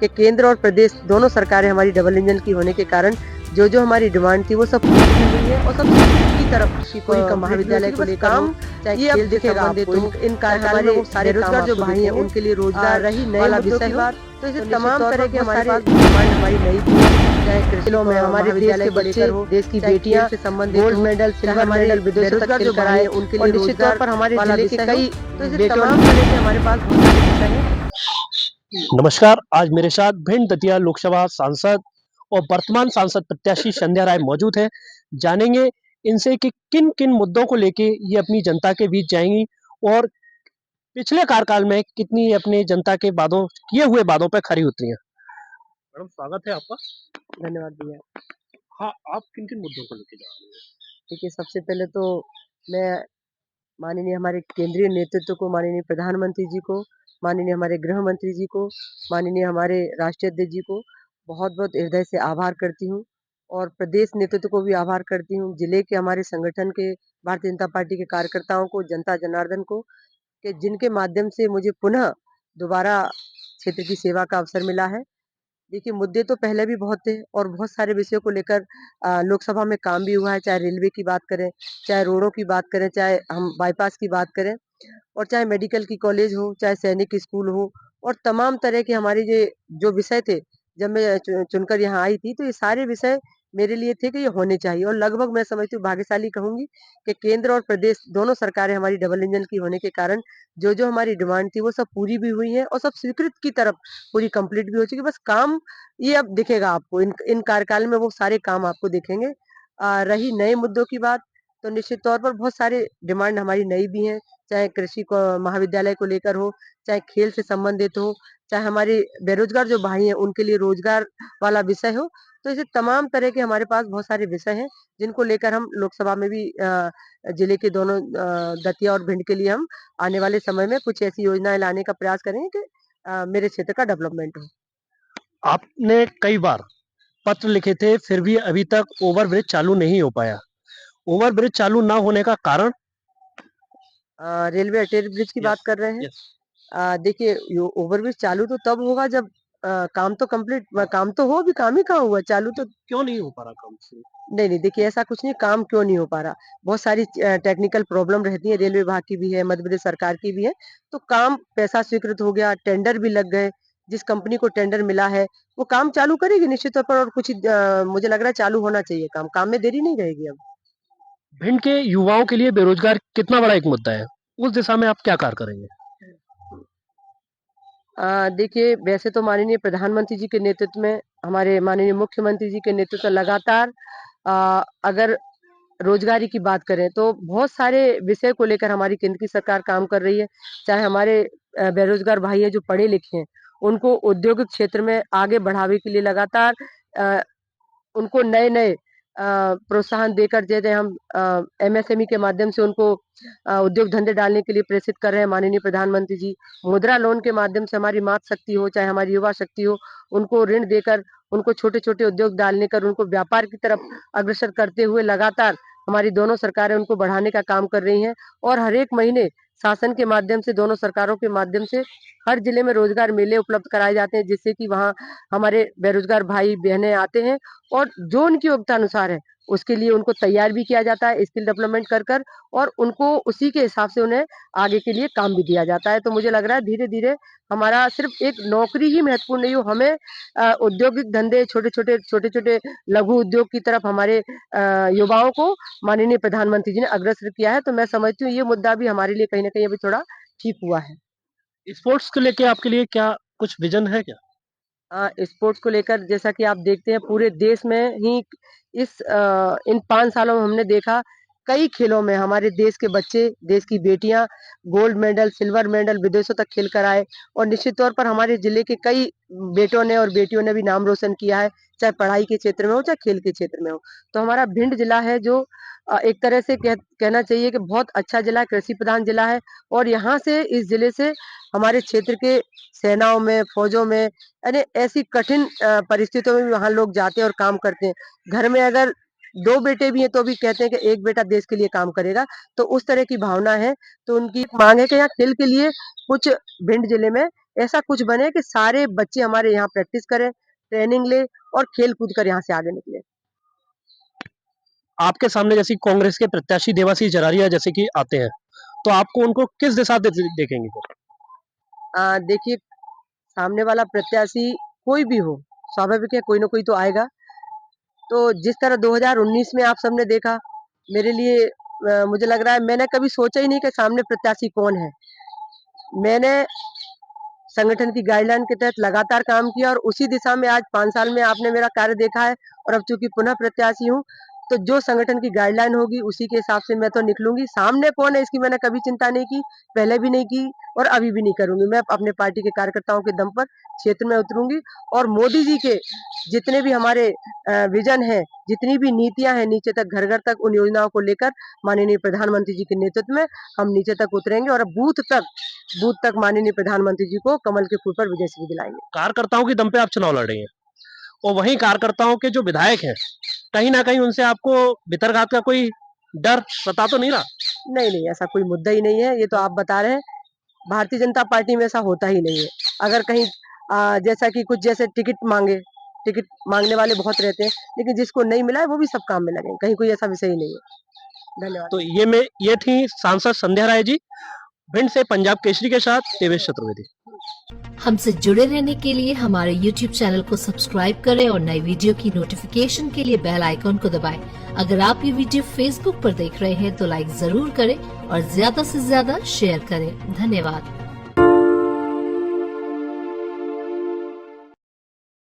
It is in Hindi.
कि केंद्र और प्रदेश दोनों सरकारें हमारी डबल इंजन की होने के कारण जो हमारी डिमांड थी वो सब पूरी की हुई है और सब स्वीकृत की तरफ पूरी महाविद्यालय को लेकर काम चाहे ये अब दिखेगा आपको इन कार्यकाल में वो सारे बेरोजगार जो भाई हैं उनके लिए रोजगार रही नई विषय की बात तो इसे तमाम तरह के हमारे पास डिमांड हमारी नई थी चाहे कृषि में हमारे देश के बच्चे देश की बेटियां से संबंधित गोल्ड मेडल सिल्वर मेडल बेरोजगार जो भाई हैं उनके लिए निश्चित तौर पर हमारे जिले के कई तो इसे तमाम तरह के हमारे पास बहुत सारे विषय हैं। नमस्कार। आज मेरे साथ भिंड दतिया लोकसभा सांसद और वर्तमान सांसद प्रत्याशी संध्या राय मौजूद है। जानेंगे इनसे कि किन किन मुद्दों को लेके ये अपनी जनता के बीच जाएंगी और पिछले कार्यकाल में कितनी ये अपने जनता के वादों किए हुए वादों पर खरी उतरी हैं। मैडम स्वागत है आपका। धन्यवाद भैया। हाँ, आप किन किन मुद्दों को लेके जा रहे हैं? देखिए सबसे पहले तो मैं माननीय हमारे केंद्रीय नेतृत्व को, माननीय प्रधानमंत्री जी को, माननीय हमारे गृह मंत्री जी को, माननीय हमारे राष्ट्रीय अध्यक्ष जी को बहुत-बहुत हृदय से आभार करती हूँ और प्रदेश नेतृत्व को भी आभार करती हूँ। जिले के हमारे संगठन के भारतीय जनता पार्टी के कार्यकर्ताओं को, जनता जनार्दन को कि जिनके माध्यम से मुझे पुनः दोबारा क्षेत्र की सेवा का अवसर मिला है। देखिए मुद्दे तो पहले भी बहुत थे और बहुत सारे विषयों को लेकर लोकसभा में काम भी हुआ है, चाहे रेलवे की बात करें, चाहे रोडों की बात करें, चाहे हम बाईपास की बात करें और चाहे मेडिकल की कॉलेज हो, चाहे सैनिक स्कूल हो और तमाम तरह के हमारे ये जो विषय थे, जब मैं चुनकर यहाँ आई थी, तो ये सारे विषय मेरे लिए थे कि ये होने चाहिए और लगभग मैं समझती हूँ भाग्यशाली कहूँगी कि केंद्र और प्रदेश दोनों सरकारें हमारी डबल इंजन की होने के कारण जो हमारी डिमांड थी वो सब पूरी भी हुई है और सब स्वीकृत की तरफ पूरी कंप्लीट भी हो चुकी है। बस काम ये अब दिखेगा आपको इन कार्यकाल में वो सारे काम आपको दिखेंगे। रही नए मुद्दों की बात तो निश्चित तौर पर बहुत सारे डिमांड हमारी नई भी हैं, चाहे कृषि को महाविद्यालय को लेकर हो, चाहे खेल से संबंधित हो, चाहे हमारे बेरोजगार जो भाई हैं उनके लिए रोजगार वाला विषय हो। तो ऐसे तमाम तरह के हमारे पास बहुत सारे विषय हैं जिनको लेकर हम लोकसभा में भी जिले के दोनों दतिया और भिंड के लिए हम आने वाले समय में कुछ ऐसी योजनाएं लाने का प्रयास करेंगे कि मेरे क्षेत्र का डेवलपमेंट हो। आपने कई बार पत्र लिखे थे, फिर भी अभी तक ओवरब्रिज चालू नहीं हो पाया। ओवरब्रिज चालू ना होने का कारण? रेलवे अटेरी ब्रिज की बात कर रहे हैं। देखिए ओवरब्रिज चालू तो तब होगा जब काम तो कंप्लीट काम तो हो, अभी काम ही कहाँ हुआ, चालू तो क्यों नहीं हो पा रहा काम से? नहीं देखिए ऐसा कुछ नहीं, काम क्यों नहीं हो पा रहा, बहुत सारी टेक्निकल प्रॉब्लम रहती है, रेलवे विभाग की भी है, मध्य प्रदेश सरकार की भी है। तो काम पैसा स्वीकृत हो गया, टेंडर भी लग गए, जिस कंपनी को टेंडर मिला है वो काम चालू करेगी निश्चित तौर पर और कुछ मुझे लग रहा है चालू होना चाहिए, काम में देरी नहीं रहेगी अब। भिंड के युवाओं के लिए बेरोजगार कितना बड़ा एक मुद्दा है, उस दिशा में आप क्या कार्य करेंगे? देखिए वैसे तो माननीय प्रधानमंत्री जी के नेतृत्व में, हमारे माननीय मुख्यमंत्री जी के नेतृत्व में लगातार अगर रोजगारी की बात करें तो बहुत सारे विषय को लेकर हमारी केंद्र की सरकार काम कर रही है। चाहे हमारे बेरोजगार भाई हैं जो पढ़े लिखे हैं, उनको औद्योगिक क्षेत्र में आगे बढ़ावे के लिए लगातार अ, उनको नए-नए प्रोत्साहन देकर जैसे हम एमएसएमई के माध्यम से उनको उद्योग धंधे डालने के लिए प्रेषित कर रहे हैं माननीय प्रधानमंत्री जी। मुद्रा लोन के माध्यम से हमारी मातृ शक्ति हो, चाहे हमारी युवा शक्ति हो, उनको ऋण देकर उनको छोटे-छोटे उद्योग डालने कर उनको व्यापार की तरफ अग्रसर करते हुए लगातार हमारी दोनों सरकारें उनको बढ़ाने का काम कर रही हैं और हर एक महीने शासन के माध्यम से, दोनों सरकारों के माध्यम से हर जिले में रोजगार मेले उपलब्ध कराए जाते हैं जिससे कि वहाँ हमारे बेरोजगार भाई-बहनें आते हैं और जो उनकी योग्यता अनुसार है, उसके लिए उनको तैयार भी किया जाता है स्किल डेवलपमेंट कर और उनको उसी के हिसाब से उन्हें आगे के लिए काम भी दिया जाता है। तो मुझे लग रहा है धीरे-धीरे हमारा सिर्फ एक नौकरी ही महत्वपूर्ण नहीं हो, हमें औद्योगिक धंधे छोटे-छोटे लघु उद्योग की तरफ हमारे युवाओं को माननीय प्रधानमंत्री जी ने अग्रसर किया है। तो मैं समझती हूँ ये मुद्दा भी हमारे लिए कहीं न कहीं अभी थोड़ा ठीक हुआ है। स्पोर्ट्स को लेके आपके लिए क्या कुछ विजन है क्या? स्पोर्ट्स को लेकर जैसा कि आप देखते हैं पूरे देश में ही इन 5 सालों में हमने देखा कई खेलों में हमारे देश के बच्चे, देश की बेटियां गोल्ड मेडल, सिल्वर मेडल विदेशों तक खेल कर आए और निश्चित तौर पर हमारे जिले के कई बेटों ने और बेटियों ने भी नाम रोशन किया है, चाहे पढ़ाई के क्षेत्र में हो, चाहे खेल के क्षेत्र में हो। तो हमारा भिंड जिला है जो एक तरह से कहना चाहिए कि बहुत अच्छा जिला है, कृषि प्रधान जिला है और यहाँ से इस जिले से हमारे क्षेत्र के सेनाओं में, फौजों में यानी ऐसी कठिन परिस्थितियों में भी वहाँ लोग जाते हैं और काम करते हैं। घर में अगर 2 बेटे भी हैं तो भी कहते हैं कि एक बेटा देश के लिए काम करेगा, तो उस तरह की भावना है। तो उनकी माँग है कि यहाँ खेल के लिए कुछ भिंड जिले में ऐसा कुछ बने कि सारे बच्चे हमारे यहाँ प्रैक्टिस करें, ट्रेनिंग ले और खेल कूद कर यहाँ से आगे निकले। आपके सामने जैसे कांग्रेस के प्रत्याशी देवाशीष जरारिया जैसे कि आते हैं, तो आपको उनको किस दिशा देखेंगे फिर? देखिए, सामने वाला प्रत्याशी कोई भी हो, स्वाभाविक है कोई ना कोई तो आएगा। तो जिस तरह 2019 में आप सबने देखा, मेरे लिए मुझे लग रहा है मैंने कभी सोचा ही नहीं कि सामने प्रत्याशी कौन है। मैंने संगठन की गाइडलाइन के तहत लगातार काम किया और उसी दिशा में आज 5 साल में आपने मेरा कार्य देखा है और अब चूंकि पुनः प्रत्याशी हूँ, तो जो संगठन की गाइडलाइन होगी उसी के हिसाब से मैं तो निकलूंगी। सामने कौन है इसकी मैंने कभी चिंता नहीं की, पहले भी नहीं की और अभी भी नहीं करूंगी। मैं अपने पार्टी के कार्यकर्ताओं के दम पर क्षेत्र में उतरूंगी और मोदी जी के जितने भी हमारे विजन है, जितनी भी नीतियां हैं नीचे तक घर घर तक, उन योजनाओं को लेकर माननीय प्रधानमंत्री जी के नेतृत्व में हम नीचे तक उतरेंगे और बूथ तक माननीय प्रधानमंत्री जी को कमल के फूल पर विजय श्री दिलाएंगे। कार्यकर्ताओं के दम पे आप चुनाव लड़ रही हैं और वहीं कार्यकर्ताओं के जो विधायक हैं, कहीं ना कहीं उनसे आपको भितरघात का कोई डर सता तो नहीं रहा? नहीं, ऐसा कोई मुद्दा ही नहीं है। ये तो आप बता रहे हैं, भारतीय जनता पार्टी में ऐसा होता ही नहीं है। अगर कहीं जैसा कि कुछ जैसे टिकट मांगने वाले बहुत रहते हैं, लेकिन जिसको नहीं मिला है वो भी सब काम में लगे, कहीं कोई ऐसा विषय ही नहीं है। धन्यवाद। तो ये थी सांसद संध्या राय जी, भिंड से पंजाब केसरी के साथ देवेश चतुर्वेदी। हमसे जुड़े रहने के लिए हमारे YouTube चैनल को सब्सक्राइब करें और नई वीडियो की नोटिफिकेशन के लिए बेल आइकॉन को दबाएं। अगर आप ये वीडियो Facebook पर देख रहे हैं तो लाइक जरूर करें और ज्यादा से ज्यादा शेयर करें। धन्यवाद।